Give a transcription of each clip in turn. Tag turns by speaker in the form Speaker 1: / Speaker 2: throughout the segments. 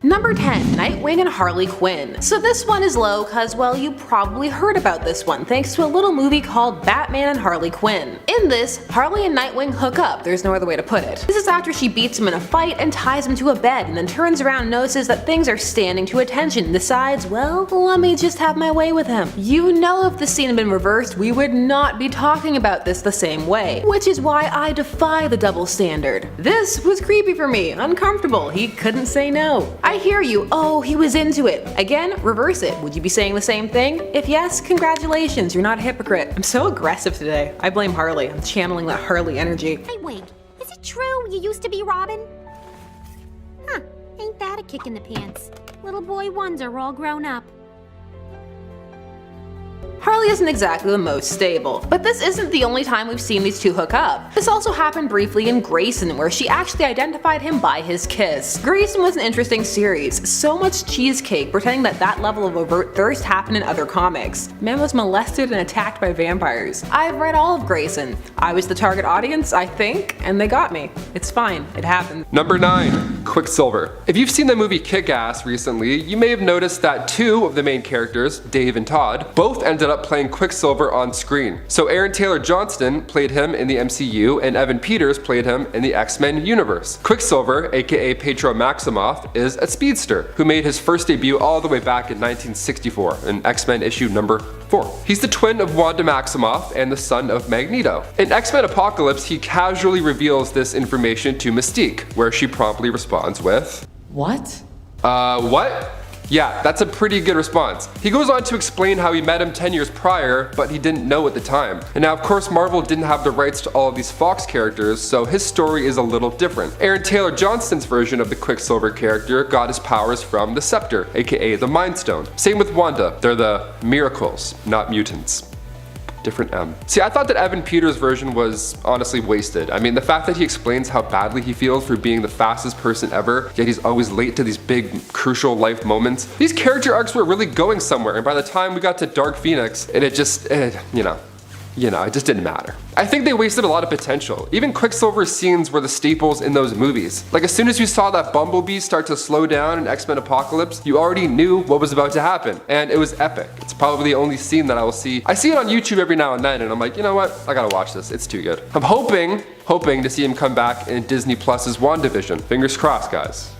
Speaker 1: Number 10. Nightwing and Harley Quinn. So this one is low cause, well, you probably heard about this one thanks to a little movie called Batman and Harley Quinn. In this, Harley and Nightwing hook up, there's no other way to put it. This is after she beats him in a fight and ties him to a bed and then turns around and notices that things are standing to attention and decides, well, let me just have my way with him. You know, if the scene had been reversed, we would not be talking about this the same way, which is why I defy the double standard. This was creepy for me, uncomfortable, he couldn't say no. I hear you, oh, he was into it. Again, reverse it. Would you be saying the same thing? If yes, congratulations, you're not a hypocrite. I'm so aggressive today. I blame Harley. I'm channeling that Harley energy.
Speaker 2: Hey, wait, is it true you used to be Robin? Huh, ain't that a kick in the pants? Little boy ones are all grown up.
Speaker 1: Harley isn't exactly the most stable, but this isn't the only time we've seen these two hook up. This also happened briefly in Grayson, where she actually identified him by his kiss. Grayson was an interesting series, so much cheesecake pretending that that level of overt thirst happened in other comics. Man was molested and attacked by vampires. I've read all of Grayson. I was the target audience, I think, and they got me. It's fine, it happened.
Speaker 3: Number 9. Quicksilver. If you've seen the movie Kick-Ass recently, you may have noticed that two of the main characters, Dave and Todd, both ended up playing Quicksilver on screen. So Aaron Taylor Johnston played him in the MCU and Evan Peters played him in the X-Men universe. Quicksilver, aka Petro Maximoff, is a speedster who made his first debut all the way back in 1964 in X-Men issue number 4. He's the twin of Wanda Maximoff and the son of Magneto. In X-Men Apocalypse, he casually reveals this information to Mystique, where she promptly responds with,
Speaker 4: "What?
Speaker 3: What? Yeah, that's a pretty good response. He goes on to explain how he met him 10 years prior, but he didn't know at the time. And now of course Marvel didn't have the rights to all of these Fox characters, so his story is a little different. Aaron Taylor Johnston's version of the Quicksilver character got his powers from the Scepter, aka the Mind Stone. Same with Wanda, they're the Miracles, not mutants. Different M. See, I thought that Evan Peters' version was honestly wasted. I mean, the fact that he explains how badly he feels for being the fastest person ever, yet he's always late to these big, crucial life moments. These character arcs were really going somewhere, and by the time we got to Dark Phoenix, and it just, it just didn't matter. I think they wasted a lot of potential. Even Quicksilver's scenes were the staples in those movies. Like as soon as you saw that Bumblebee start to slow down in X-Men Apocalypse, you already knew what was about to happen. And it was epic. It's probably the only scene that I will see. I see it on YouTube every now and then and I'm like, you know what? I gotta watch this. It's too good. I'm hoping to see him come back in Disney Plus's WandaVision. Fingers crossed, guys.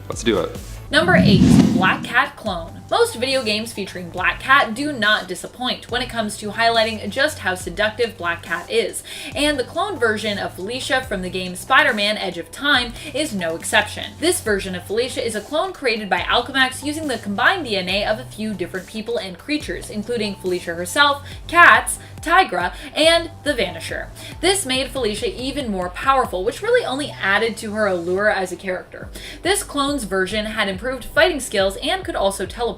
Speaker 3: Let's do it.
Speaker 5: Number 8. Black Cat Clone. Most video games featuring Black Cat do not disappoint when it comes to highlighting just how seductive Black Cat is, and the clone version of Felicia from the game Spider-Man Edge of Time is no exception. This version of Felicia is a clone created by Alchemax using the combined DNA of a few different people and creatures, including Felicia herself, cats, Tigra, and the Vanisher. This made Felicia even more powerful, which really only added to her allure as a character. This clone's version had improved fighting skills and could also teleport.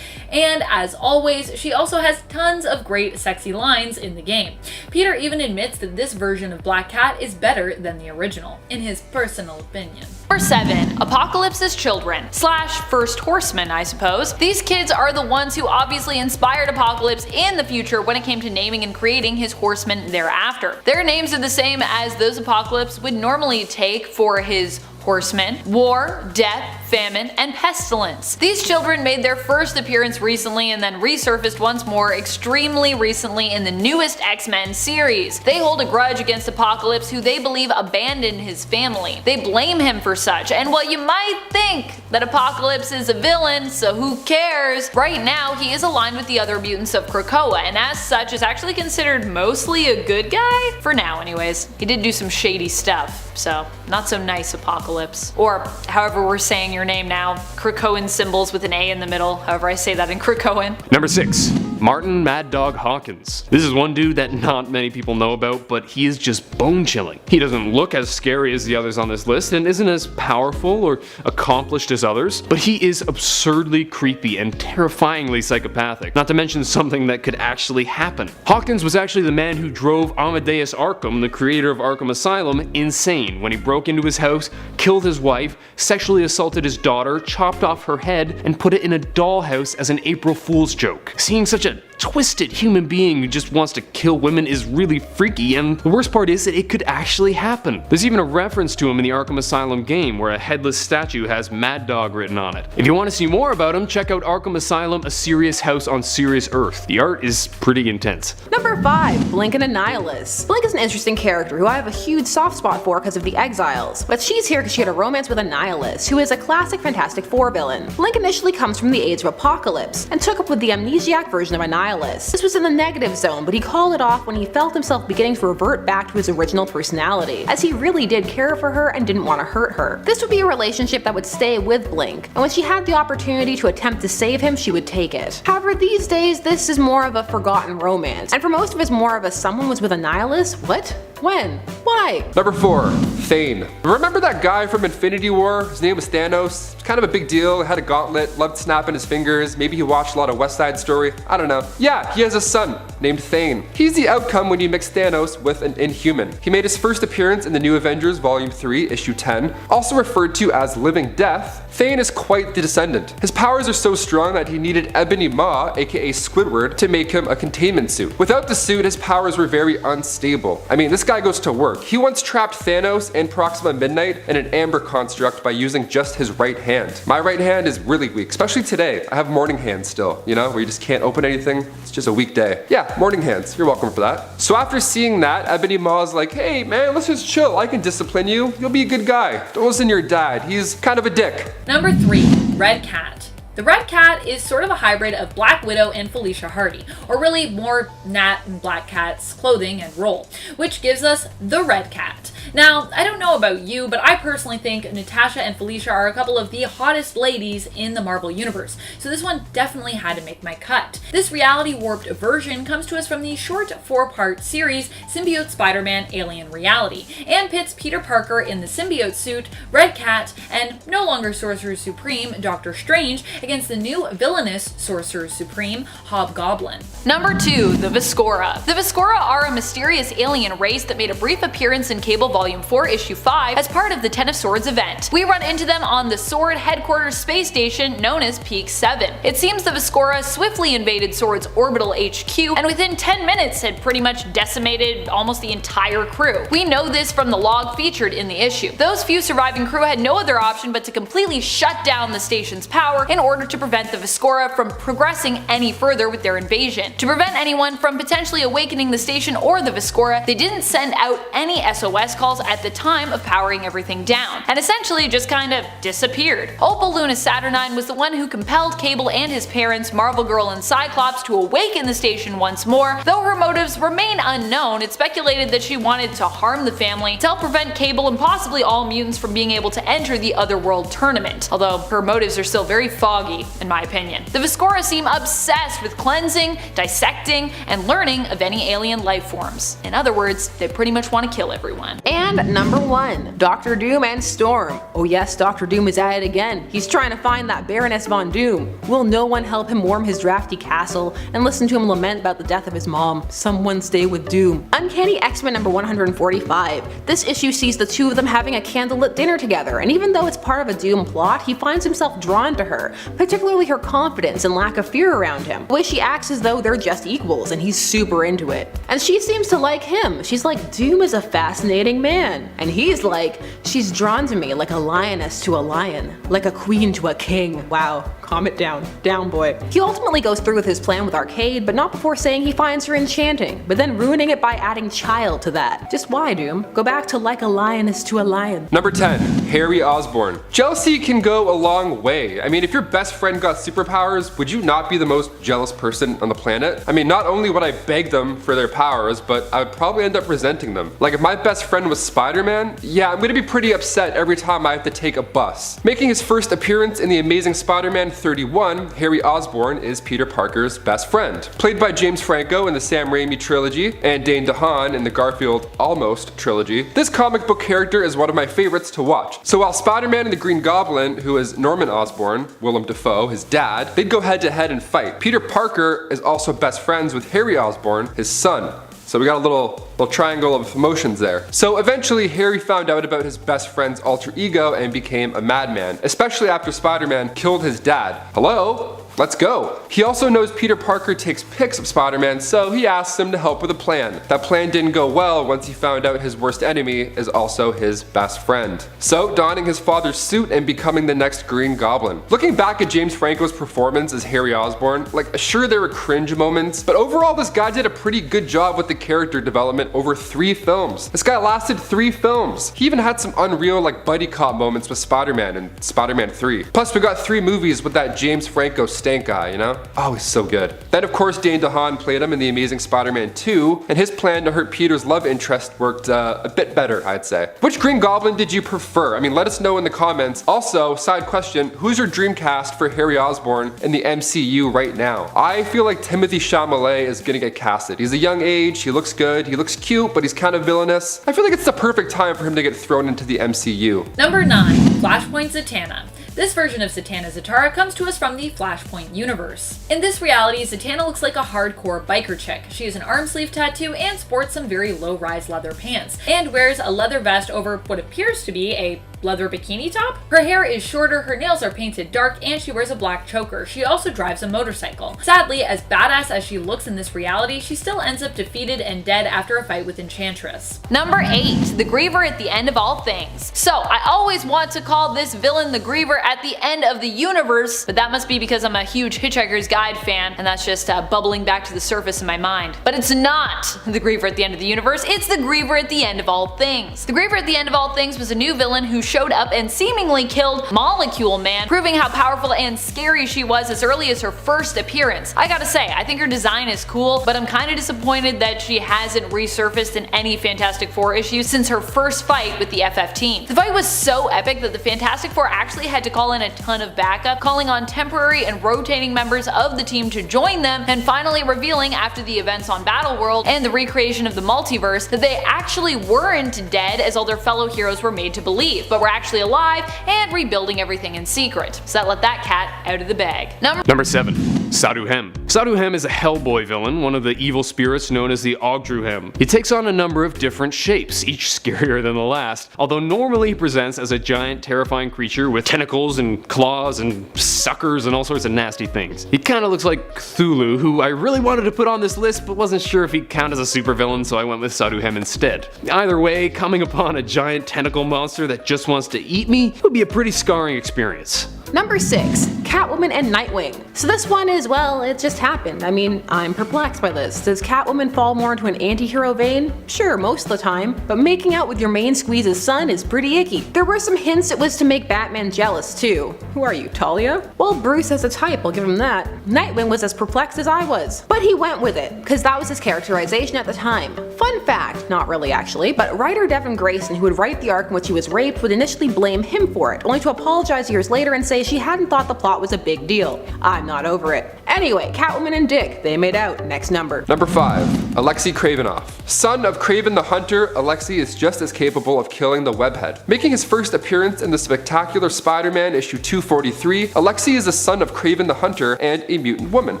Speaker 5: And as always, she also has tons of great sexy lines in the game. Peter even admits that this version of Black Cat is better than the original, in his personal opinion.
Speaker 4: Number 7. Apocalypse's children / first horsemen, I suppose. These kids are the ones who obviously inspired Apocalypse in the future when it came to naming and creating his horsemen thereafter. Their names are the same as those Apocalypse would normally take for his horsemen: war, death, famine, and pestilence. These children made their first appearance recently and then resurfaced once more extremely recently in the newest X-Men series. They hold a grudge against Apocalypse, who they believe abandoned his family. They blame him for such, and while you might think that Apocalypse is a villain, so who cares, right now he is aligned with the other mutants of Krakoa, and as such is actually considered mostly a good guy? For now anyways. He did do some shady stuff, so not so nice Apocalypse. Or however we're saying your name now, Krakoan symbols with an A in the middle, however I say that in Krakoan.
Speaker 6: Number 6. Martin Mad Dog Hawkins. This is one dude that not many people know about, but he is just bone chilling. He doesn't look as scary as the others on this list and isn't as powerful or accomplished as others, but he is absurdly creepy and terrifyingly psychopathic, not to mention something that could actually happen. Hawkins was actually the man who drove Amadeus Arkham, the creator of Arkham Asylum, insane when he broke into his house, killed his wife, sexually assaulted his daughter, chopped off her head, and put it in a dollhouse as an April Fool's joke. Seeing such a twisted human being who just wants to kill women is really freaky, and the worst part is that it could actually happen. There's even a reference to him in the Arkham Asylum game where a headless statue has Mad Dog written on it. If you want to see more about him, check out Arkham Asylum: A Serious House on Serious Earth. The art is pretty intense.
Speaker 1: Number 5. Blink and Annihilus. Blink is an interesting character who I have a huge soft spot for because of the Exiles, but she's here because she had a romance with Annihilus, who is a classic Fantastic Four villain. Blink initially comes from the age of Apocalypse, and took up with the amnesiac version of Annihilus. This was in the negative zone, but he called it off when he felt himself beginning to revert back to his original personality, as he really did care for her and didn't want to hurt her. This would be a relationship that would stay with Blink, and when she had the opportunity to attempt to save him, she would take it. However, these days, this is more of a forgotten romance, and for most of us more of a someone was with Annihilus? What? When? Why?
Speaker 3: Number 4. Thane. Remember that guy from Infinity War? His name was Thanos. It's kind of a big deal, had a gauntlet, loved snapping his fingers, maybe he watched a lot of West Side Story, I don't know. Yeah, he has a son named Thane. He's the outcome when you mix Thanos with an Inhuman. He made his first appearance in the New Avengers Volume 3, Issue 10, also referred to as Living Death. Thane is quite the descendant. His powers are so strong that he needed Ebony Maw, aka Squidward, to make him a containment suit. Without the suit, his powers were very unstable. I mean, this guy goes to work. He once trapped Thanos and Proxima Midnight in an amber construct by using just his right hand. My right hand is really weak, especially today. I have morning hands still, you know, where you just can't open anything. It's just a weak day. Yeah, morning hands. You're welcome for that. So after seeing that, Ebony Maw's like, hey man, let's just chill. I can discipline you. You'll be a good guy. Don't listen to your dad. He's kind of a dick.
Speaker 5: Number 3. Red Cat. The Red Cat is sort of a hybrid of Black Widow and Felicia Hardy, or really more Nat and Black Cat's clothing and role, which gives us the Red Cat. Now, I don't know about you, but I personally think Natasha and Felicia are a couple of the hottest ladies in the Marvel Universe, so this one definitely had to make my cut. This reality warped version comes to us from the short 4-part series Symbiote Spider-Man Alien Reality, and pits Peter Parker in the symbiote suit, Red Cat, and no longer Sorcerer Supreme, Doctor Strange, against the new villainous Sorcerer Supreme, Hobgoblin.
Speaker 4: Number 2. The VESCORA. The VESCORA are a mysterious alien race that made a brief appearance in Cable Volume 4, Issue 5 as part of the Ten of Swords event. We run into them on the Sword Headquarters space station known as Peak 7. It seems the VESCORA swiftly invaded Sword's orbital HQ, and within 10 minutes had pretty much decimated almost the entire crew. We know this from the log featured in the issue. Those few surviving crew had no other option but to completely shut down the station's power in order to prevent the VESCORA from progressing any further with their invasion. To prevent anyone from potentially awakening the station or the VESCORA, they didn't send out any SOS calls at the time of powering everything down, and essentially just kinda disappeared. Opal Luna Saturnine was the one who compelled Cable and his parents, Marvel Girl and Cyclops, to awaken the station once more. Though her motives remain unknown, it's speculated that she wanted to harm the family to help prevent Cable and possibly all mutants from being able to enter the Otherworld tournament, although her motives are still very foggy in my opinion. The VESCORA seem obsessed with cleansing, dissecting, and learning of any alien life forms. In other words, they pretty much want to kill everyone.
Speaker 1: And number 1. Dr. Doom and Storm. Oh yes, Dr. Doom is at it again. He's trying to find that Baroness Von Doom. Will no one help him warm his drafty castle and listen to him lament about the death of his mom? Someone stay with Doom. Uncanny X-Men number 145. This issue sees the two of them having a candlelit dinner together, and even though it's part of a Doom plot, he finds himself drawn to her, particularly her confidence and lack of fear around him. The way she acts as though they're just equals, and he's super into it. And she seems to like him. She's like, Doom is a fascinating man. And he's like, she's drawn to me like a lioness to a lion, like a queen to a king. Wow, calm it down. Down, boy. He ultimately goes through with his plan with Arcade, but not before saying he finds her enchanting, but then ruining it by adding child to that. Just why, Doom? Go back to like a lioness to a lion.
Speaker 3: Number 10. Harry Osborn. Jealousy can go a long way. I mean, if your best friend got superpowers, would you not be the most jealous person on the planet? I mean, not only would I beg them for their powers, but I would probably end up resenting them. Like if my best friend was Spider-Man, yeah, I'm gonna be pretty upset every time I have to take a bus. Making his first appearance in The Amazing Spider-Man 31, Harry Osborn is Peter Parker's best friend. Played by James Franco in the Sam Raimi trilogy and Dane DeHaan in the Garfield Almost trilogy, this comic book character is one of my favorites to watch. So while Spider-Man and the Green Goblin, who is Norman Osborn, Willem Dafoe, his dad, they'd go head to head and fight. Peter Parker is also best friends with Harry Osborn, his son. So we got a little triangle of emotions there. So eventually Harry found out about his best friend's alter ego and became a madman, especially after Spider-Man killed his dad. Hello? let's go. He also knows Peter Parker takes pics of Spider-Man, so he asks him to help with a plan. That plan didn't go well once he found out his worst enemy is also his best friend. So, donning his father's suit and becoming the next Green Goblin. Looking back at James Franco's performance as Harry Osborn, like sure there were cringe moments, but overall this guy did a pretty good job with the character development over 3 films. This guy lasted 3 films. He even had some unreal like buddy cop moments with Spider-Man and Spider-Man 3. Plus we got 3 movies with that James Franco stank guy, you know? Oh, he's so good. Then of course Dane DeHaan played him in The Amazing Spider-Man 2, and his plan to hurt Peter's love interest worked a bit better, I'd say. Which Green Goblin did you prefer? I mean, let us know in the comments. Also, side question, who's your dream cast for Harry Osborn in the MCU right now? I feel like Timothée Chalamet is gonna get casted. He's a young age, he looks good, he looks cute, but he's kind of villainous. I feel like it's the perfect time for him to get thrown into the MCU.
Speaker 5: Number 9. Flashpoint Zatanna. This version of Zatanna Zatara comes to us from the Flashpoint universe. In this reality, Zatanna looks like a hardcore biker chick. She has an arm sleeve tattoo and sports some very low-rise leather pants, and wears a leather vest over what appears to be a leather bikini top. Her hair is shorter, her nails are painted dark, and she wears a black choker. She also drives a motorcycle. Sadly, as badass as she looks in this reality, she still ends up defeated and dead after a fight with Enchantress.
Speaker 4: Number 8. The Griever at the end of all things. So, I always want to call this villain the Griever at the end of the universe, but that must be because I'm a huge Hitchhiker's Guide fan, and that's just bubbling back to the surface in my mind. But it's not the Griever at the end of the universe, it's the Griever at the end of all things. The Griever at the end of all things was a new villain who showed up and seemingly killed Molecule Man, proving how powerful and scary she was as early as her first appearance. I gotta say, I think her design is cool, but I'm kinda disappointed that she hasn't resurfaced in any Fantastic Four issues since her first fight with the FF team. The fight was so epic that the Fantastic Four actually had to call in a ton of backup, calling on temporary and rotating members of the team to join them, and finally revealing after the events on Battleworld and the recreation of the multiverse that they actually weren't dead as all their fellow heroes were made to believe, but were actually alive and rebuilding everything in secret. So that let that cat out of the bag.
Speaker 6: Number 7. Saduhem. Saduhem is a Hellboy villain, one of the evil spirits known as the Ogdruhem. He takes on a number of different shapes, each scarier than the last, although normally he presents as a giant terrifying creature with tentacles and claws and suckers and all sorts of nasty things. He kinda looks like Cthulhu, who I really wanted to put on this list but wasn't sure if he'd count as a supervillain, so I went with Saduhem instead. Either way, coming upon a giant tentacle monster that just wants to eat me would be a pretty scarring experience.
Speaker 1: Number 6. Catwoman and Nightwing. So this one is, well, it just happened. I mean, I'm perplexed by this. Does Catwoman fall more into an anti-hero vein? Sure, most of the time, but making out with your main squeeze's son is pretty icky. There were some hints it was to make Batman jealous too. Who are you, Talia? Well, Bruce has a type, I'll give him that. Nightwing was as perplexed as I was, but he went with it, because that was his characterization at the time. Fun fact, not really actually, but writer Devin Grayson, who would write the arc in which he was raped, would initially blame him for it, only to apologize years later and say she hadn't thought the plot was a big deal. I'm not over it. Anyway, Catwoman and Dick, they made out. Next number.
Speaker 3: Number 5. Alexei Kravinoff. Son of Kraven the Hunter, Alexei is just as capable of killing the Webhead. Making his first appearance in the Spectacular Spider-Man issue 243, Alexei is the son of Kraven the Hunter and a mutant woman.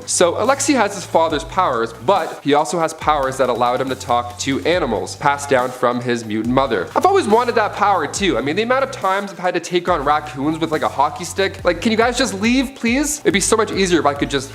Speaker 3: So Alexei has his father's powers, but he also has powers that allowed him to talk to animals, passed down from his mutant mother. I've always wanted that power too. I mean, the amount of times I've had to take on raccoons with like a hockey stick, like, can you guys just leave, please? It'd be so much easier if I could just...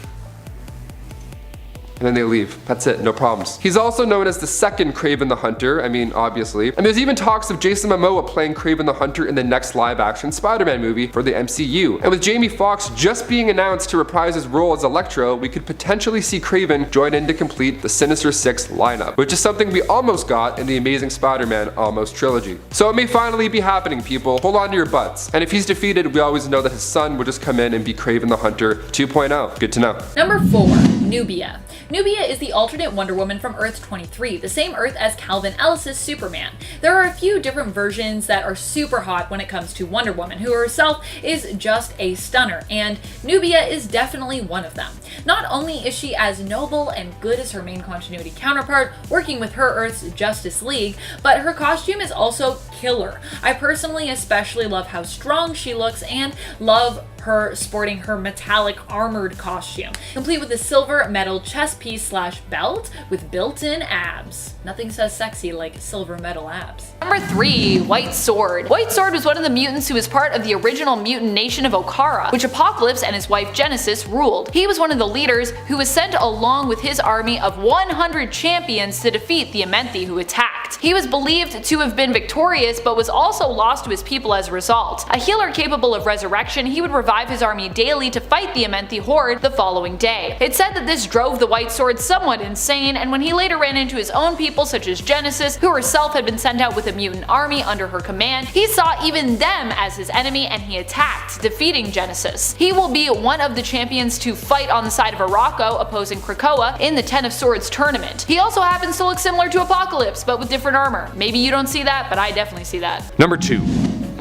Speaker 3: and then they leave. That's it, no problems. He's also known as the second Kraven the Hunter, I mean, obviously. And there's even talks of Jason Momoa playing Kraven the Hunter in the next live-action Spider-Man movie for the MCU. And with Jamie Foxx just being announced to reprise his role as Electro, we could potentially see Kraven join in to complete the Sinister Six lineup, which is something we almost got in the Amazing Spider-Man Almost trilogy. So it may finally be happening, people. Hold on to your butts. And if he's defeated, we always know that his son will just come in and be Kraven the Hunter 2.0. Good to know.
Speaker 5: Number 4. Nubia. Nubia is the alternate Wonder Woman from Earth 23, the same Earth as Calvin Ellis's Superman. There are a few different versions that are super hot when it comes to Wonder Woman, who herself is just a stunner, and Nubia is definitely one of them. Not only is she as noble and good as her main continuity counterpart, working with her Earth's Justice League, but her costume is also killer. I personally especially love how strong she looks and love her sporting her metallic armored costume, complete with a silver metal chest piece slash belt with built-in abs. Nothing says sexy like silver metal abs.
Speaker 4: Number 3. White Sword. White Sword was one of the mutants who was part of the original mutant nation of Okara, which Apocalypse and his wife Genesis ruled. He was one of the leaders who was sent along with his army of 100 champions to defeat the Amenthi who attacked. He was believed to have been victorious, but was also lost to his people as a result. A healer capable of resurrection, he would revive his army daily to fight the Amenthi horde the following day. It's said that this drove the White Sword somewhat insane, and when he later ran into his own people such as Genesis, who herself had been sent out with a mutant army under her command, he saw even them as his enemy and he attacked, defeating Genesis. He will be one of the champions to fight on the side of Araco opposing Krakoa in the Ten of Swords tournament. He also happens to look similar to Apocalypse, but with different armor. Maybe you don't see that, but I definitely see that.
Speaker 6: Number 2.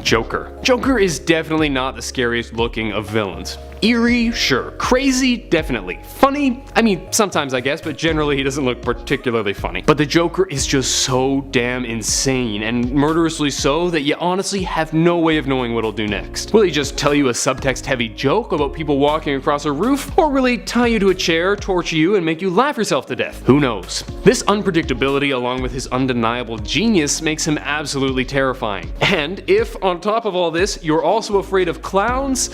Speaker 6: Joker. Joker is definitely not the scariest looking of villains. Eerie, sure. Crazy, definitely. Funny, I mean, sometimes I guess, but generally he doesn't look particularly funny. But the Joker is just so damn insane, and murderously so, that you honestly have no way of knowing what he'll do next. Will he just tell you a subtext-heavy joke about people walking across a roof, or will he tie you to a chair, torture you, and make you laugh yourself to death? Who knows? This unpredictability, along with his undeniable genius, makes him absolutely terrifying. And if, on top of all this, you're also afraid of clowns,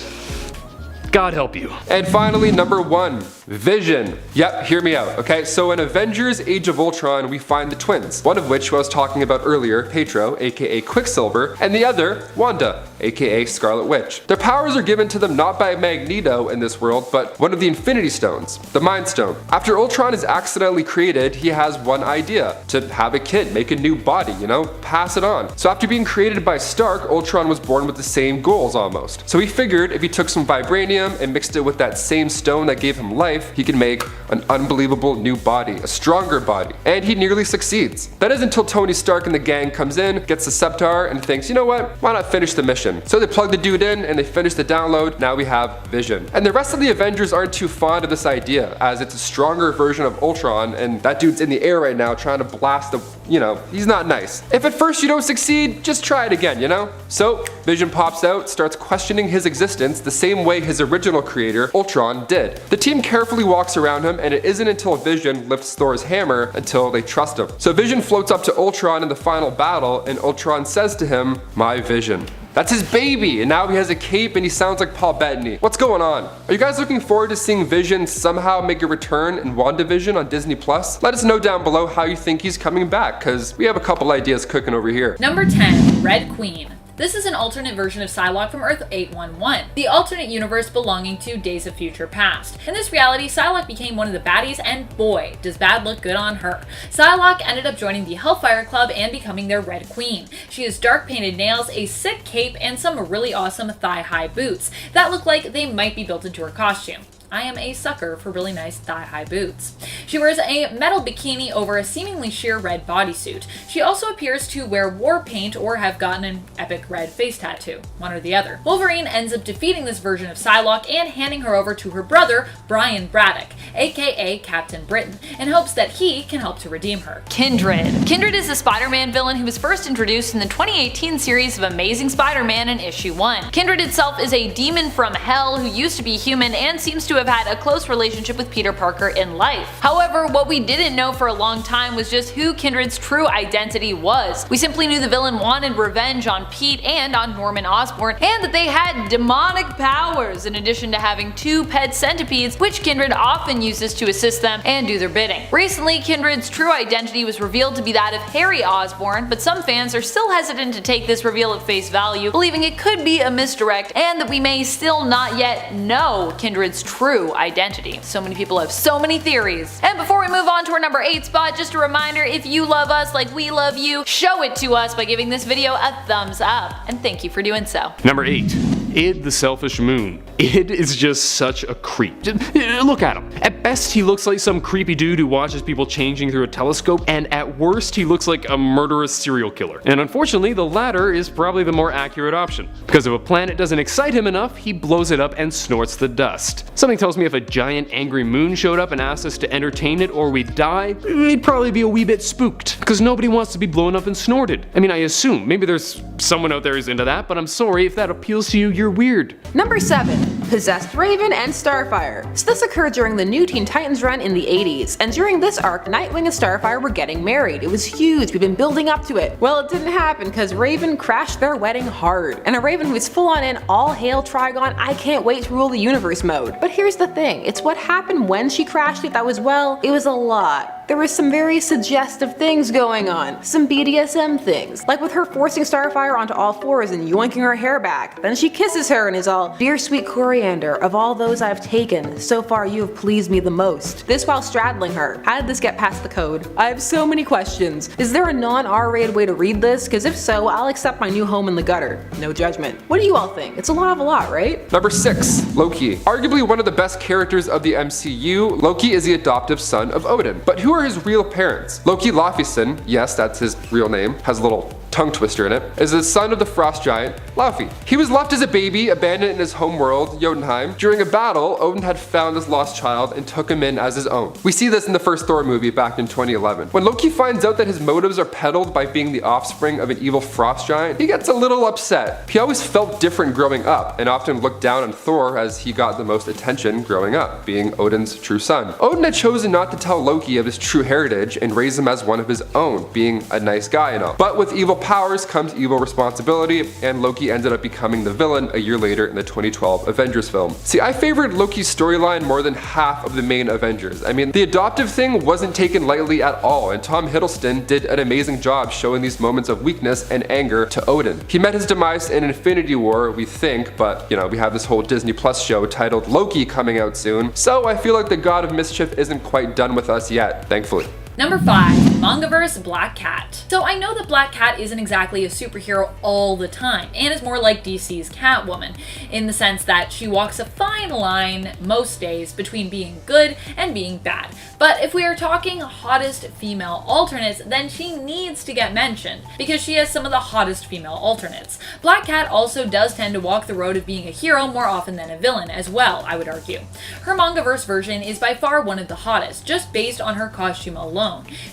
Speaker 6: God help you.
Speaker 3: And finally, number 1, Vision. Yep, hear me out, okay? So in Avengers Age of Ultron, we find the twins, one of which I was talking about earlier, Pietro, aka Quicksilver, and the other, Wanda, aka Scarlet Witch. Their powers are given to them not by Magneto in this world, but one of the Infinity Stones, the Mind Stone. After Ultron is accidentally created, he has one idea, to have a kid, make a new body, you know, pass it on. So after being created by Stark, Ultron was born with the same goals almost. So he figured if he took some vibranium and mixed it with that same stone that gave him life, he can make an unbelievable new body, a stronger body. And he nearly succeeds. That is until Tony Stark and the gang comes in, gets the Scepter, and thinks, you know what, why not finish the mission? So they plug the dude in and they finish the download, now we have Vision. And the rest of the Avengers aren't too fond of this idea, as it's a stronger version of Ultron, and that dude's in the air right now trying to blast the, you know, he's not nice. If at first you don't succeed, just try it again, you know? So Vision pops out, starts questioning his existence the same way his original creator, Ultron, did. The team carefully walks around him, and it isn't until Vision lifts Thor's hammer until they trust him. So Vision floats up to Ultron in the final battle, and Ultron says to him, "My vision." That's his baby, and now he has a cape and he sounds like Paul Bettany. What's going on? Are you guys looking forward to seeing Vision somehow make a return in WandaVision on Disney+? Let us know down below how you think he's coming back, cause we have a couple ideas cooking over here.
Speaker 5: Number 10. Red Queen. This is an alternate version of Psylocke from Earth 811, the alternate universe belonging to Days of Future Past. In this reality, Psylocke became one of the baddies, and boy, does bad look good on her. Psylocke ended up joining the Hellfire Club and becoming their Red Queen. She has dark painted nails, a sick cape, and some really awesome thigh-high boots that look like they might be built into her costume. I am a sucker for really nice thigh-high boots. She wears a metal bikini over a seemingly sheer red bodysuit. She also appears to wear war paint or have gotten an epic red face tattoo, one or the other. Wolverine ends up defeating this version of Psylocke and handing her over to her brother, Brian Braddock, aka Captain Britain, in hopes that he can help to redeem her.
Speaker 4: Kindred. Kindred is a Spider-Man villain who was first introduced in the 2018 series of Amazing Spider-Man in issue 1. Kindred itself is a demon from hell who used to be human and seems to have had a close relationship with Peter Parker in life. However, what we didn't know for a long time was just who Kindred's true identity was. We simply knew the villain wanted revenge on Pete and on Norman Osborn, and that they had demonic powers in addition to having 2 pet centipedes, which Kindred often uses to assist them and do their bidding. Recently, Kindred's true identity was revealed to be that of Harry Osborn, but some fans are still hesitant to take this reveal at face value, believing it could be a misdirect and that we may still not yet know Kindred's true identity. So many people have so many theories. And before we move on to our number 8 spot, just a reminder, if you love us like we love you, show it to us by giving this video a thumbs up. And thank you for doing so.
Speaker 6: Number 8. Id the Selfish Moon. Id is just such a creep. Look at him. At best, he looks like some creepy dude who watches people changing through a telescope, and at worst, he looks like a murderous serial killer. And unfortunately, the latter is probably the more accurate option. Because if a planet doesn't excite him enough, he blows it up and snorts the dust. Something tells me if a giant angry moon showed up and asked us to entertain it or we'd die, we'd probably be a wee bit spooked. Because nobody wants to be blown up and snorted. I mean, I assume. Maybe there's someone out there who's into that, but I'm sorry if that appeals to you, you're weird.
Speaker 1: Number 7. possessed Raven, and Starfire. So this occurred during the New Teen Titans run in the 80s, and during this arc, Nightwing and Starfire were getting married. It was huge, we've been building up to it. Well, it didn't happen because Raven crashed their wedding hard. And a Raven who is full on in all hail Trigon, I can't wait to rule the universe mode. But here's the thing, it's what happened when she crashed it that was, well, it was a lot. There was some very suggestive things going on, some BDSM things, like with her forcing Starfire onto all fours and yoinking her hair back. Then she kisses her and is all, "Dear sweet Coriander, of all those I've taken, so far you have pleased me the most." This while straddling her. How did this get past the code? I have so many questions. Is there a non-R-rated way to read this? Because if so, I'll accept my new home in the gutter. No judgment. What do you all think? It's a lot of a lot, right?
Speaker 3: Number 6. Loki. Arguably one of the best characters of the MCU, Loki is the adoptive son of Odin. But who are his real parents? Loki Laufeyson, yes, that's his real name, has a little tongue twister in it, is the son of the frost giant Laufey. He was left as a baby, abandoned in his home world, Jotunheim. During a battle, Odin had found his lost child and took him in as his own. We see this in the first Thor movie back in 2011. When Loki finds out that his motives are peddled by being the offspring of an evil frost giant, he gets a little upset. He always felt different growing up and often looked down on Thor as he got the most attention growing up, being Odin's true son. Odin had chosen not to tell Loki of his true heritage and raise him as one of his own, being a nice guy and all. But with evil powers comes evil responsibility, and Loki ended up becoming the villain a year later in the 2012 Avengers film. See, I favored Loki's storyline more than half of the main Avengers. I mean, the adoptive thing wasn't taken lightly at all, and Tom Hiddleston did an amazing job showing these moments of weakness and anger to Odin. He met his demise in Infinity War, we think, but you know, we have this whole Disney Plus show titled Loki coming out soon, so I feel like the God of Mischief isn't quite done with us yet, thankfully.
Speaker 5: Number 5. MANGAVERSE Black Cat. So I know that Black Cat isn't exactly a superhero all the time, and is more like DC's Catwoman, in the sense that she walks a fine line most days between being good and being bad. But if we are talking hottest female alternates, then she needs to get mentioned, because she has some of the hottest female alternates. Black Cat also does tend to walk the road of being a hero more often than a villain as well, I would argue. Her MANGAVERSE version is by far one of the hottest, just based on her costume alone.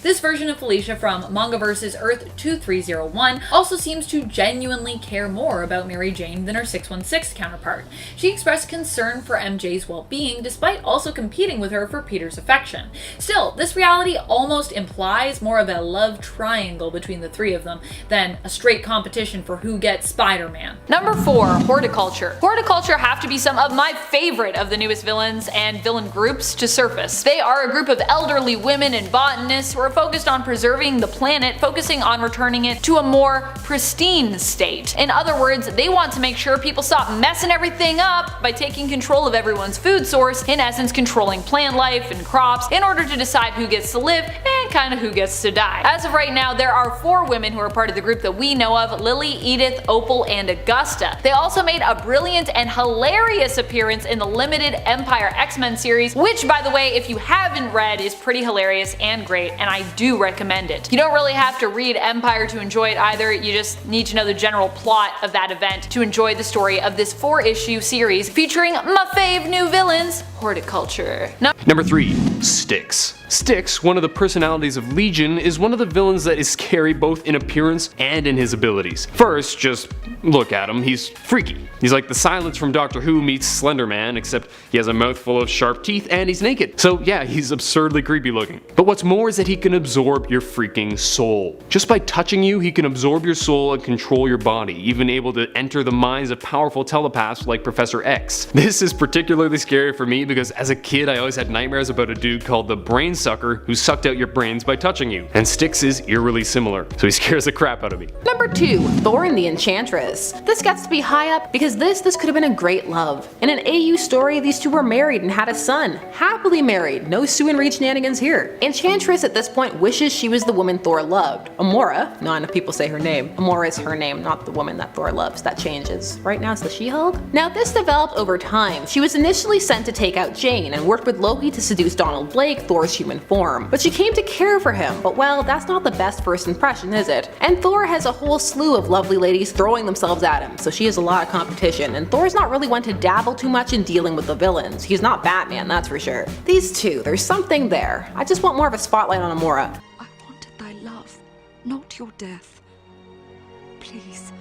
Speaker 5: This version of Felicia from MANGAVERSE's Earth 2301 also seems to genuinely care more about Mary Jane than her 616 counterpart. She expressed concern for MJ's well-being despite also competing with her for Peter's affection. Still, this reality almost implies more of a love triangle between the three of them than a straight competition for who gets Spider-Man.
Speaker 4: Number 4. Hordeculture. Hordeculture have to be some of my favorite of the newest villains and villain groups to surface. They are a group of elderly women and botanists who are focused on preserving the planet, focusing on returning it to a more pristine state. In other words, they want to make sure people stop messing everything up by taking control of everyone's food source, in essence controlling plant life and crops, in order to decide who gets to live and kinda who gets to die. As of right now, there are 4 women who are part of the group that we know of: Lily, Edith, Opal, and Augusta. They also made a brilliant and hilarious appearance in the limited Empire X-Men series, which by the way, if you haven't read, is pretty hilarious and great, and I do recommend it. You don't really have to read Empire to enjoy it either, you just need to know the general plot of that event to enjoy the story of this 4-issue series featuring my fave new villains, Hordeculture.
Speaker 6: Number 3. STYX. STYX, one of the personalities of Legion, is one of the villains that is scary both in appearance and in his abilities. First, just look at him, he's freaky. He's like the Silence from Doctor Who meets Slender Man, except he has a mouthful of sharp teeth and he's naked. So yeah, he's absurdly creepy looking. But what's more is that he can absorb your freaking soul. Just by touching you, he can absorb your soul and control your body, even able to enter the minds of powerful telepaths like Professor X. This is particularly scary for me because as a kid I always had nightmares about a dude called the Brain Sucker who sucked out your brains by touching you. And STYX is eerily similar, so he scares the crap out of me.
Speaker 1: Number 2. Thor and the Enchantress. This gets to be high up because this could have been a great love. In an AU story, these two were married and had a son. Happily married, no Sue and Reed shenanigans here. Enchantress at this point wishes she was the woman Thor loved. Amora, not enough people say her name. Amora is her name, not the woman that Thor loves. That changes. Right now it's the She-Hulk. Now this developed over time. She was initially sent to take out Jane and worked with Loki to seduce Donald Blake, Thor's human form. But she came to care for him, but well, that's not the best first impression, is it? And Thor has a whole slew of lovely ladies throwing themselves at him, so she has a lot of competition, and Thor's not really one to dabble too much in dealing with the villains. He's not Batman, that's for sure. These two, there's something there. I just want more of a spotlight on Amora.
Speaker 7: I wanted thy love, not your death. Please,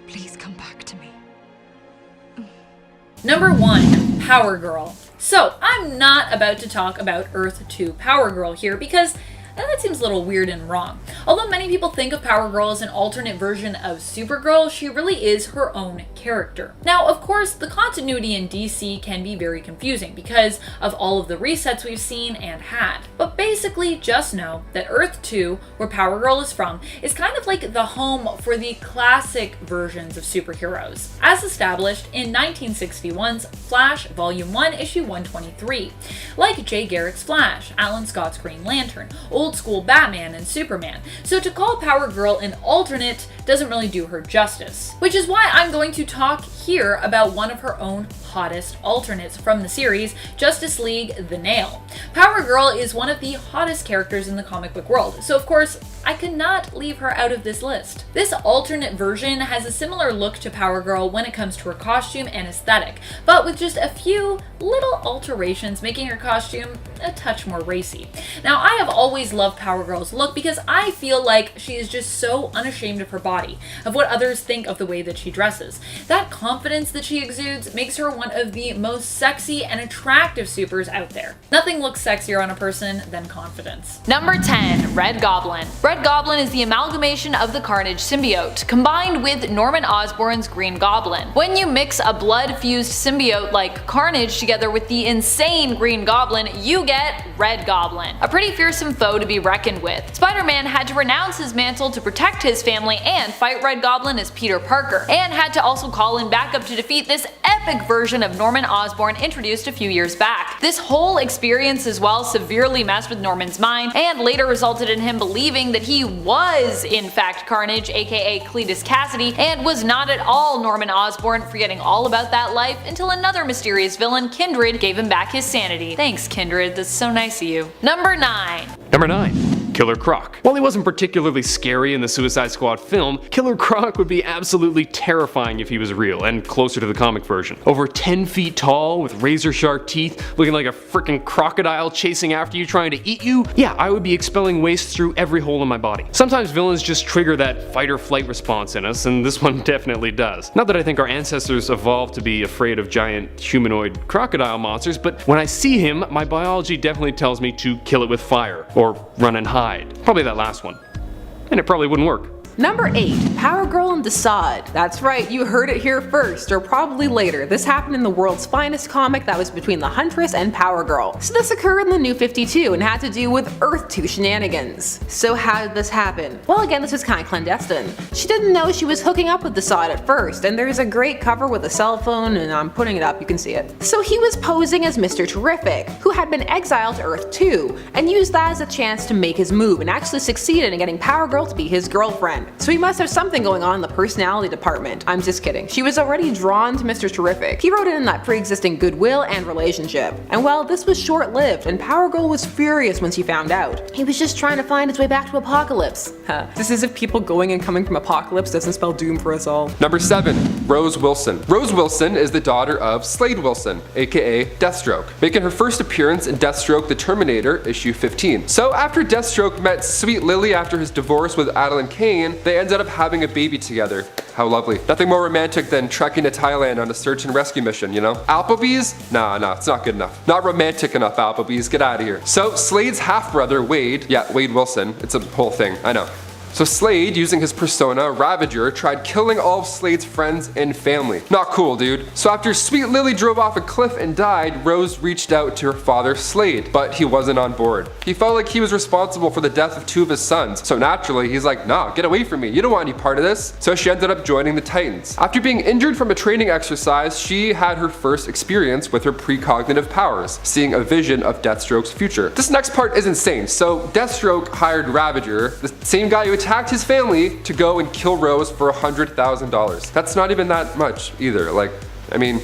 Speaker 7: please come back to me.
Speaker 5: Number 1. Power Girl. So, I'm not about to talk about Earth 2 Power Girl here because that seems a little weird and wrong. Although many people think of Power Girl as an alternate version of Supergirl, she really is her own character. Now, of course, the continuity in DC can be very confusing because of all of the resets we've seen and had. But basically, just know that Earth 2, where Power Girl is from, is kind of like the home for the classic versions of superheroes, as established in 1961's Flash Volume 1, Issue 123, like Jay Garrick's Flash, Alan Scott's Green Lantern, old school Batman and Superman, so to call Power Girl an alternate doesn't really do her justice. Which is why I'm going to talk here about one of her own hottest alternates from the series, Justice League The Nail. Power Girl is one of the hottest characters in the comic book world, so of course I could not leave her out of this list. This alternate version has a similar look to Power Girl when it comes to her costume and aesthetic, but with just a few little alterations making her costume a touch more racy. Now, I have always loved Power Girl's look because I feel like she is just so unashamed of her body, of what others think of the way that she dresses. That confidence that she exudes makes her one of the most sexy and attractive supers out there. Nothing looks sexier on a person than confidence.
Speaker 4: Number 10. Red Goblin. Red Goblin is the amalgamation of the Carnage symbiote, combined with Norman Osborn's Green Goblin. When you mix a blood-fused symbiote like Carnage together with the insane Green Goblin, you get Red Goblin, a pretty fearsome foe to be reckoned with. Spider-Man had to renounce his mantle to protect his family and fight Red Goblin as Peter Parker, and had to also call in backup to defeat this epic version of Norman Osborn introduced a few years back. This whole experience as well severely messed with Norman's mind, and later resulted in him believing that he was in fact Carnage, aka Cletus Cassidy, and was not at all Norman Osborn, forgetting all about that life until another mysterious villain, Kindred, gave him back his sanity. Thanks, Kindred, that's so nice of you. Number 9.
Speaker 6: Number 9. Killer Croc. While he wasn't particularly scary in the Suicide Squad film, Killer Croc would be absolutely terrifying if he was real, and closer to the comic version. Over 10 feet tall, with razor sharp teeth, looking like a freaking crocodile chasing after you trying to eat you, yeah, I would be expelling waste through every hole in my body. Sometimes villains just trigger that fight or flight response in us, and this one definitely does. Not that I think our ancestors evolved to be afraid of giant humanoid crocodile monsters, but when I see him, my biology definitely tells me to kill it with fire, or run and hide. Probably that last one. And it probably wouldn't work.
Speaker 1: Number 8. Power Girl and DESAAD. That's right, you heard it here first, or probably later. This happened in the world's finest comic that was between the Huntress and Power Girl. So this occurred in the New 52 and had to do with Earth 2 shenanigans. So how did this happen? Well, again, this was kind of clandestine. She didn't know she was hooking up with DESAAD at first, and there's a great cover with a cell phone, and I'm putting it up, you can see it. So he was posing as Mr. Terrific, who had been exiled to Earth 2, and used that as a chance to make his move, and actually succeeded in getting Power Girl to be his girlfriend. So he must have something going on in the personality department. I'm just kidding. She was already drawn to Mr. Terrific. He wrote in that pre-existing goodwill and relationship. And well, this was short-lived, and Power Girl was furious when she found out. He was just trying to find his way back to Apocalypse. This is if people going and coming from Apocalypse doesn't spell doom for us all.
Speaker 3: Number 7. Rose Wilson. Rose Wilson is the daughter of Slade Wilson, aka Deathstroke, making her first appearance in Deathstroke the Terminator, issue 15. So after Deathstroke met Sweet Lily after his divorce with Adeline Kane, they ended up having a baby together. How lovely. Nothing more romantic than trekking to Thailand on a search and rescue mission, you know? Applebee's? Nah, it's not good enough. Not romantic enough, Applebee's, get out of here. So Slade's half-brother, Wade, yeah, Wade Wilson, it's a whole thing, I know. So Slade, using his persona, Ravager, tried killing all of Slade's friends and family. Not cool, dude. So after Sweet Lily drove off a cliff and died, Rose reached out to her father, Slade, but he wasn't on board. He felt like he was responsible for the death of 2 of his sons, so naturally he's like, nah, get away from me, you don't want any part of this. So she ended up joining the Titans. After being injured from a training exercise, she had her first experience with her precognitive powers, seeing a vision of Deathstroke's future. This next part is insane. So Deathstroke hired Ravager, the same guy who attacked his family, to go and kill Rose for $100,000. That's not even that much either. Like, I mean,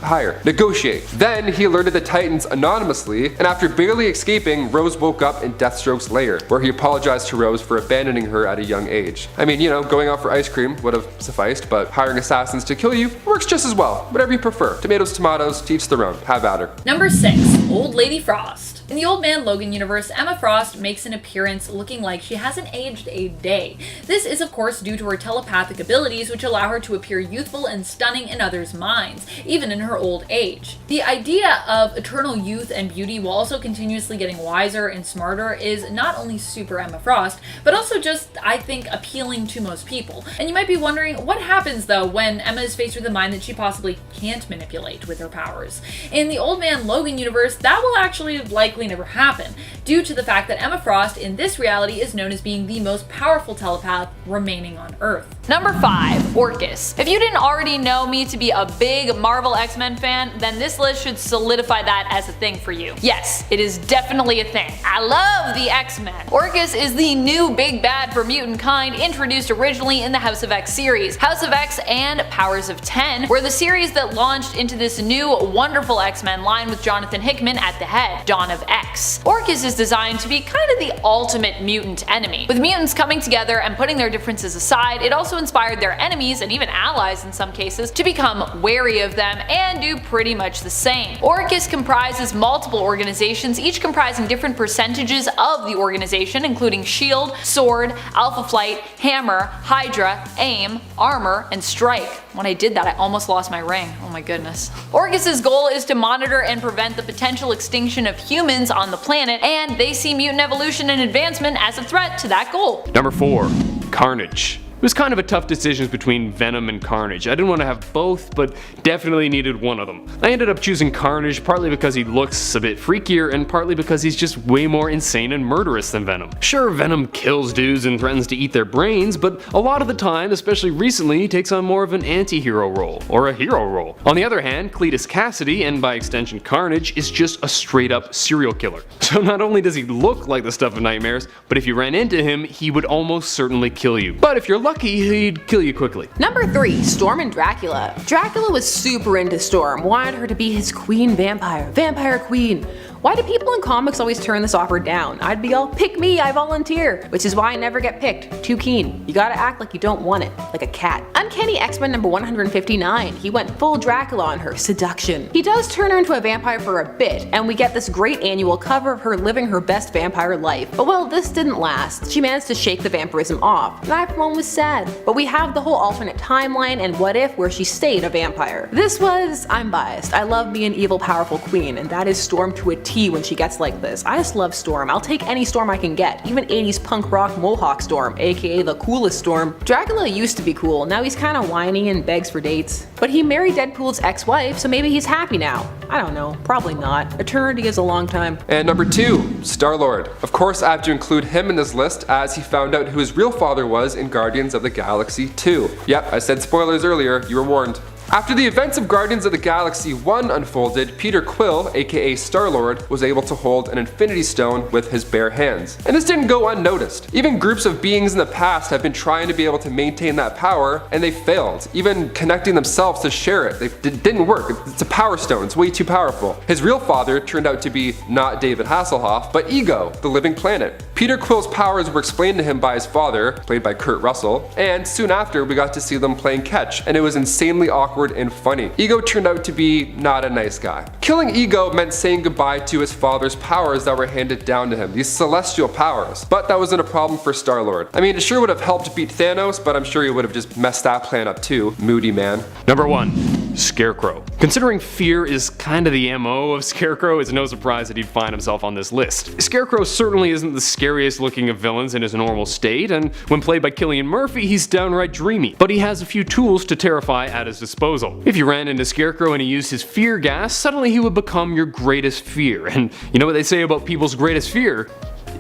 Speaker 3: higher. Negotiate. Then he alerted the Titans anonymously, and after barely escaping, Rose woke up in Deathstroke's lair, where he apologized to Rose for abandoning her at a young age. I mean, you know, going out for ice cream would have sufficed, but hiring assassins to kill you works just as well. Whatever you prefer. Tomatoes, tomatoes, to each their own. Have at her.
Speaker 5: Number 6. Old Lady Frost. In the Old Man Logan universe, Emma Frost makes an appearance looking like she hasn't aged a day. This is of course due to her telepathic abilities, which allow her to appear youthful and stunning in others' minds, even in her old age. The idea of eternal youth and beauty while also continuously getting wiser and smarter is not only super Emma Frost, but also just, I think, appealing to most people. And you might be wondering, what happens though when Emma is faced with a mind that she possibly can't manipulate with her powers? In the Old Man Logan universe, that will actually likely never happen, due to the fact that Emma Frost in this reality is known as being the most powerful telepath remaining on Earth.
Speaker 4: Number 5. Orchis. If you didn't already know me to be a big Marvel X-Men fan, then this list should solidify that as a thing for you. Yes, it is definitely a thing. I love the X-Men. Orchis is the new big bad for mutant kind introduced originally in the House of X series. House of X and Powers of 10 were the series that launched into this new wonderful X-Men line with Jonathan Hickman at the head, Dawn of X. Orchis is designed to be kind of the ultimate mutant enemy. With mutants coming together and putting their differences aside, it also inspired their enemies, and even allies in some cases, to become wary of them and do pretty much the same. Orchis comprises multiple organizations, each comprising different percentages of the organization, including SHIELD, SWORD, Alpha Flight, Hammer, Hydra, AIM, Armor, and Strike. When I did that, I almost lost my ring. Oh my goodness. Orchis's goal is to monitor and prevent the potential extinction of humans on the planet, and they see mutant evolution and advancement as a threat to that goal.
Speaker 6: Number 4. Carnage. It was kind of a tough decision between Venom and Carnage. I didn't want to have both, but definitely needed one of them. I ended up choosing Carnage partly because he looks a bit freakier and partly because he's just way more insane and murderous than Venom. Sure, Venom kills dudes and threatens to eat their brains, but a lot of the time, especially recently, he takes on more of an anti-hero role, or a hero role. On the other hand, Cletus Cassidy, and by extension Carnage, is just a straight up serial killer. So not only does he look like the stuff of nightmares, but if you ran into him, he would almost certainly kill you. But if you're lucky, he'd kill you quickly.
Speaker 1: Number 3. Storm and Dracula. Dracula was super into Storm, wanted her to be his queen vampire, vampire queen. Why do people in comics always turn this offer down? I'd be all, pick me, I volunteer. Which is why I never get picked. Too keen. You gotta act like you don't want it. Like a cat. Uncanny X-Men number 159. He went full Dracula on her. Seduction. He does turn her into a vampire for a bit, and we get this great annual cover of her living her best vampire life. But well, this didn't last. She managed to shake the vampirism off, and I for one was sad. But we have the whole alternate timeline and what if where she stayed a vampire. This was, I'm biased. I love being an evil powerful queen, and that is Storm to a T when she gets like this. I just love Storm. I'll take any Storm I can get, even 80s punk rock Mohawk Storm, aka the coolest Storm. Dracula used to be cool, now he's kinda whiny and begs for dates. But he married Deadpool's ex-wife, so maybe he's happy now. I don't know, probably not. Eternity is a long time.
Speaker 3: And number 2, Star-Lord. Of course I have to include him in this list as he found out who his real father was in Guardians of the Galaxy 2. Yep, I said spoilers earlier, you were warned. After the events of Guardians of the Galaxy 1 unfolded, Peter Quill, aka Star-Lord, was able to hold an Infinity Stone with his bare hands. And this didn't go unnoticed. Even groups of beings in the past have been trying to be able to maintain that power, and they failed. Even connecting themselves to share it, it didn't work. It's a power stone, it's way too powerful. His real father turned out to be not David Hasselhoff, but Ego, the living planet. Peter Quill's powers were explained to him by his father, played by Kurt Russell, and soon after we got to see them playing catch, and it was insanely awkward and funny. Ego turned out to be not a nice guy. Killing Ego meant saying goodbye to his father's powers that were handed down to him, these celestial powers. But that wasn't a problem for Star-Lord. I mean, it sure would have helped beat Thanos, but I'm sure he would have just messed that plan up too. Moody man.
Speaker 6: Number 1. Scarecrow. Considering fear is kind of the MO of Scarecrow, it's no surprise that he'd find himself on this list. Scarecrow certainly isn't the scariest looking of villains in his normal state, and when played by Cillian Murphy, he's downright dreamy. But he has a few tools to terrify at his disposal. If you ran into Scarecrow and he used his fear gas, suddenly he would become your greatest fear. And you know what they say about people's greatest fear?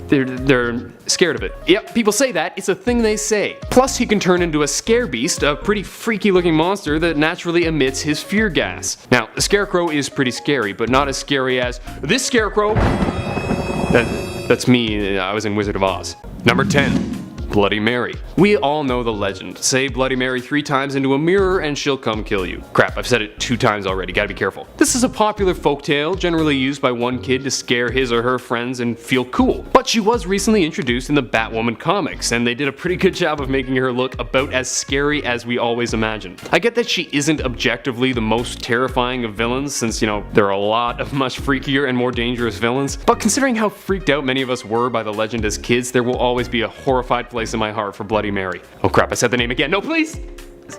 Speaker 6: They're scared of it. Yep, people say that, it's a thing they say. Plus he can turn into a scare beast, a pretty freaky looking monster that naturally emits his fear gas. Now, the Scarecrow is pretty scary, but not as scary as this Scarecrow. That's me, I was in Wizard of Oz. Number 10. Bloody Mary. We all know the legend. Say Bloody Mary 3 times into a mirror and she'll come kill you. Crap, I've said it 2 times already, gotta be careful. This is a popular folktale, generally used by one kid to scare his or her friends and feel cool. But she was recently introduced in the Batwoman comics, and they did a pretty good job of making her look about as scary as we always imagined. I get that she isn't objectively the most terrifying of villains, since, you know, there are a lot of much freakier and more dangerous villains, but considering how freaked out many of us were by the legend as kids, there will always be a horrified place in my heart for Bloody Mary. Oh crap, I said the name again. No, please!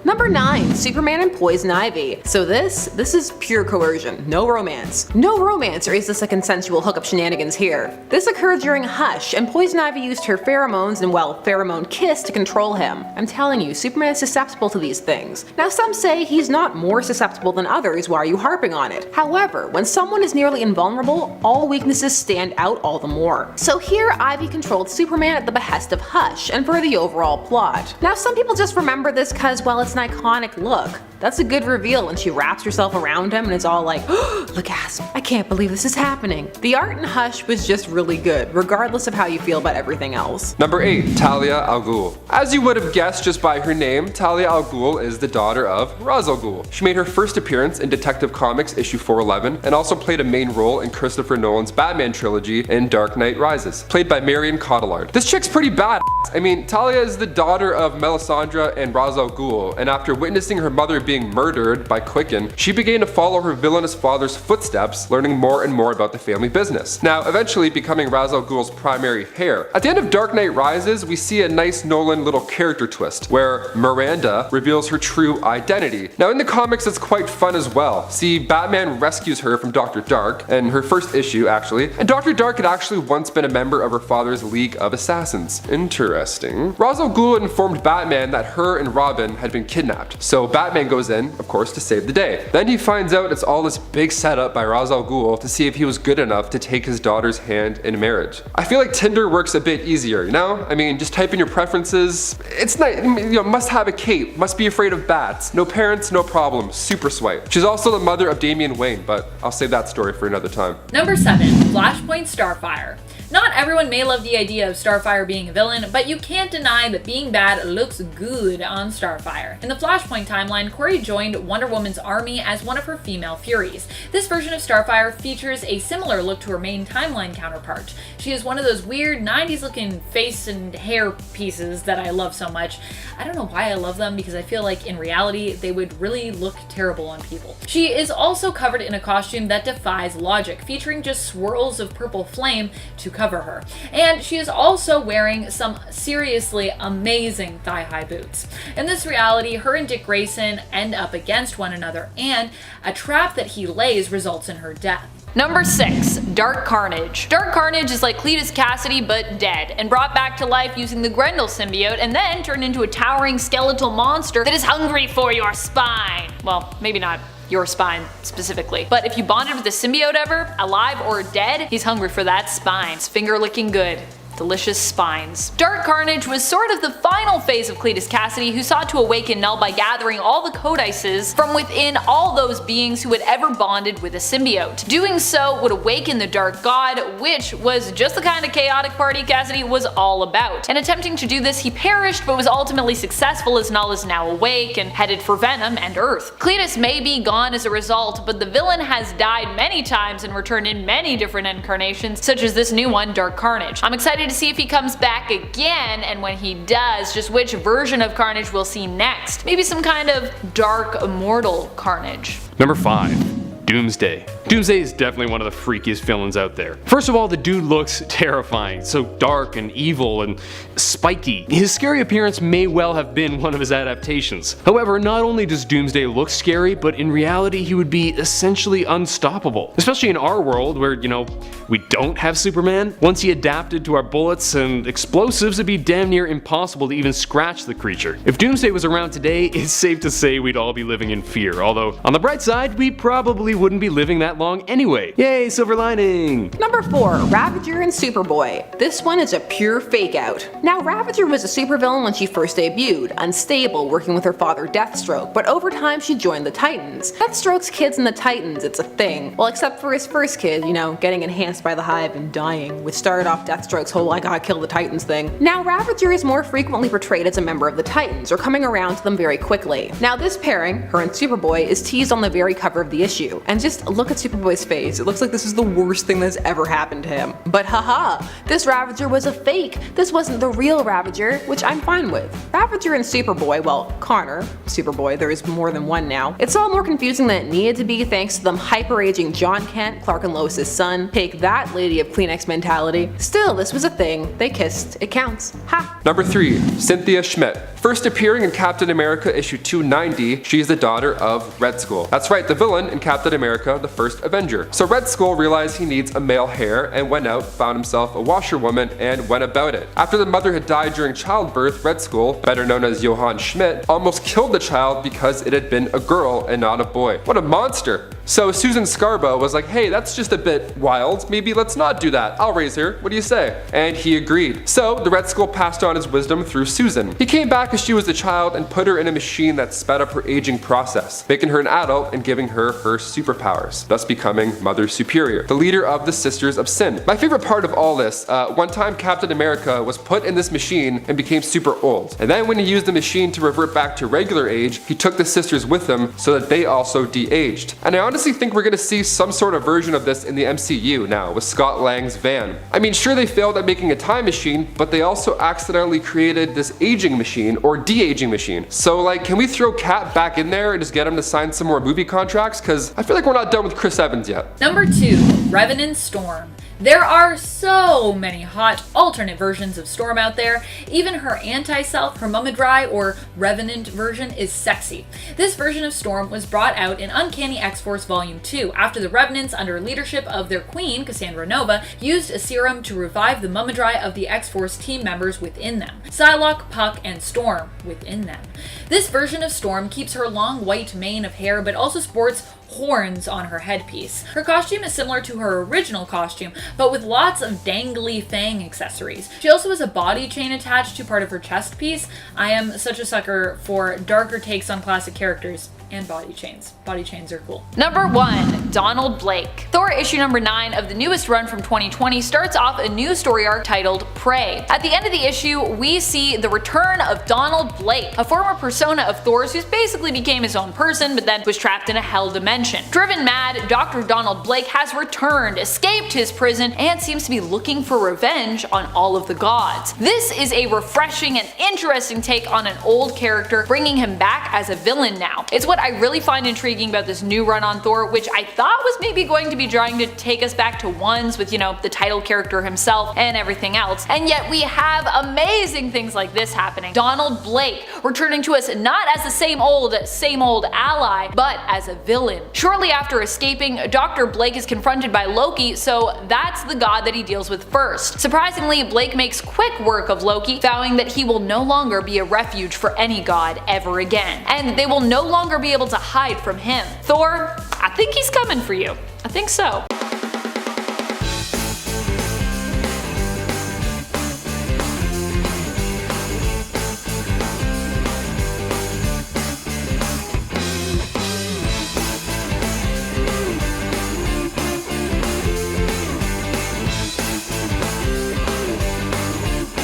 Speaker 1: Number 9. Superman and Poison Ivy. So this is pure coercion, no romance. No romance, or is this a consensual hookup shenanigans here? This occurred during Hush, and Poison Ivy used her pheromones and, well, pheromone kiss to control him. I'm telling you, Superman is susceptible to these things. Now some say he's not more susceptible than others, why are you harping on it? However, when someone is nearly invulnerable, all weaknesses stand out all the more. So here Ivy controlled Superman at the behest of Hush, and for the overall plot. Now some people just remember this cause, well, it's an iconic look. That's a good reveal when she wraps herself around him and it's all like, oh, the gasp, I can't believe this is happening. The art in Hush was just really good, regardless of how you feel about everything else.
Speaker 3: Number 8. Talia al Ghul. As you would have guessed just by her name, Talia al Ghul is the daughter of Ra's al Ghul. She made her first appearance in Detective Comics issue 411 and also played a main role in Christopher Nolan's Batman trilogy in Dark Knight Rises, played by Marion Cotillard. This chick's pretty bad. I mean, Talia is the daughter of Melisandre and Ra's al Ghul, and after witnessing her mother being murdered by QUICKIN, she began to follow her villainous father's footsteps, learning more and more about the family business. Now, eventually becoming Ra's al Ghul's primary heir. At the end of Dark Knight Rises, we see a nice Nolan little character twist, where Miranda reveals her true identity. Now, in the comics, it's quite fun as well. See, Batman rescues her from Dr. Dark, in her first issue actually, and Dr. Dark had actually once been a member of her father's League of Assassins. Interesting. Ra's al Ghul informed Batman that her and Robin had been kidnapped, so Batman goes in, of course, to save the day. Then he finds out it's all this big setup by Ra's al Ghul to see if he was good enough to take his daughter's hand in marriage. I feel like Tinder works a bit easier, you know? I mean, just type in your preferences. It's not, you know, must have a cape, must be afraid of bats, no parents, no problem, super swipe. She's also the mother of Damian Wayne, but I'll save that story for another time.
Speaker 5: Number 7. Flashpoint Starfire. Not everyone may love the idea of Starfire being a villain, but you can't deny that being bad looks good on Starfire. In the Flashpoint timeline, Kory joined Wonder Woman's army as one of her female Furies. This version of Starfire features a similar look to her main timeline counterpart. She is one of those weird 90s looking face and hair pieces that I love so much. I don't know why I love them, because I feel like in reality they would really look terrible on people. She is also covered in a costume that defies logic, featuring just swirls of purple flame to cover her. And she is also wearing some seriously amazing thigh-high boots. In this reality, her and Dick Grayson end up against one another, and a trap that he lays results in her death.
Speaker 4: Number 6. Dark Carnage. Dark Carnage is like Cletus Cassidy but dead, and brought back to life using the Grendel symbiote, and then turned into a towering skeletal monster that is hungry for your spine. Well, maybe not your spine specifically, but if you bonded with a symbiote ever, alive or dead, he's hungry for that spine. It's finger licking good. Delicious spines. Dark Carnage was sort of the final phase of Cletus Cassidy, who sought to awaken Null by gathering all the codices from within all those beings who had ever bonded with a symbiote. Doing so would awaken the Dark God, which was just the kind of chaotic party Cassidy was all about. And attempting to do this, he perished, but was ultimately successful, as Null is now awake and headed for Venom and Earth. Cletus may be gone as a result, but the villain has died many times and returned in many different incarnations, such as this new one, Dark Carnage. I'm excited to see if he comes back again, and when he does, just which version of Carnage we'll see next. Maybe some kind of dark immortal Carnage.
Speaker 6: Number 5. Doomsday. Doomsday is definitely one of the freakiest villains out there. First of all, the dude looks terrifying, so dark and evil and spiky. His scary appearance may well have been one of his adaptations. However, not only does Doomsday look scary, but in reality he would be essentially unstoppable. Especially in our world where, you know, we don't have Superman. Once he adapted to our bullets and explosives, it'd be damn near impossible to even scratch the creature. If Doomsday was around today, it's safe to say we'd all be living in fear, although on the bright side, we probably wouldn't be living that long anyway. Yay, silver lining!
Speaker 1: Number 4. Ravager and Superboy. This one is a pure fake out. Now Ravager was a supervillain when she first debuted, unstable, working with her father Deathstroke, but over time she joined the Titans. Deathstroke's kids in the Titans, it's a thing. Well, except for his first kid, you know, getting enhanced by the Hive and dying, which started off Deathstroke's whole I gotta kill the Titans thing. Now Ravager is more frequently portrayed as a member of the Titans, or coming around to them very quickly. Now this pairing, her and Superboy, is teased on the very cover of the issue, and just look at Superboy's face, it looks like this is the worst thing that's ever happened to him. But haha, this Ravager was a fake. This wasn't the real Ravager, which I'm fine with. Ravager and Superboy, well, Connor, Superboy, there is more than one now. It's all more confusing than it needed to be thanks to them hyper-aging John Kent, Clark and Lois' son. Take that, Lady of Kleenex mentality. Still, this was a thing. They kissed. It counts. Ha!
Speaker 3: Number 3. Cynthia Schmidt. First appearing in Captain America issue 290, she is the daughter of Red Skull. That's right, the villain in Captain America, the first Avenger. So Red Skull realized he needs a male heir and went out, found himself a washerwoman, and went about it. After the mother had died during childbirth, Red Skull, better known as Johann Schmidt, almost killed the child because it had been a girl and not a boy. What a monster! So Susan Scarborough was like, hey, that's just a bit wild, maybe let's not do that, I'll raise her, what do you say? And he agreed. So the Red Skull passed on his wisdom through Susan. He came back as she was a child and put her in a machine that sped up her aging process, making her an adult and giving her her superpowers, thus becoming Mother Superior, the leader of the Sisters of Sin. My favorite part of all this, one time Captain America was put in this machine and became super old. And then when he used the machine to revert back to regular age, he took the sisters with him so that they also de-aged. And I honestly think we're gonna see some sort of version of this in the MCU now with Scott Lang's Van. I mean, sure they failed at making a time machine, but they also accidentally created this aging machine or de-aging machine. So like, can we throw Cap back in there and just get him to sign some more movie contracts? Cause I feel like we're not done with Chris Evans yet.
Speaker 5: Number 2. Revenant Storm. There are so many hot alternate versions of Storm out there. Even her anti-self, her Mummidry or Revenant version is sexy. This version of Storm was brought out in Uncanny X-Force Volume 2 after the Revenants, under leadership of their queen, Cassandra Nova, used a serum to revive the Mummidry of the X-Force team members within them. Psylocke, Puck, and Storm within them. This version of Storm keeps her long white mane of hair but also sports horns on her headpiece. Her costume is similar to her original costume, but with lots of dangly fang accessories. She also has a body chain attached to part of her chest piece. I am such a sucker for darker takes on classic characters and body chains. Body chains are cool.
Speaker 4: Number 1. Donald Blake. Thor issue number 9 of the newest run from 2020 starts off a new story arc titled Prey. At the end of the issue, we see the return of Donald Blake, a former persona of Thor's who's basically became his own person but then was trapped in a hell dimension. Driven mad, Dr. Donald Blake has returned, escaped his prison, and seems to be looking for revenge on all of the gods. This is a refreshing and interesting take on an old character, bringing him back as a villain now. It's what I really find intriguing about this new run on Thor, which I thought was maybe going to be trying to take us back to ones with, you know, the title character himself and everything else, and yet we have amazing things like this happening. Donald Blake returning to us not as the same old ally, but as a villain. Shortly after escaping, Dr. Blake is confronted by Loki, so that's the god that he deals with first. Surprisingly, Blake makes quick work of Loki, vowing that he will no longer be a refuge for any god ever again, and they will no longer be able to hide from him. Thor, I think he's coming for you. I think so.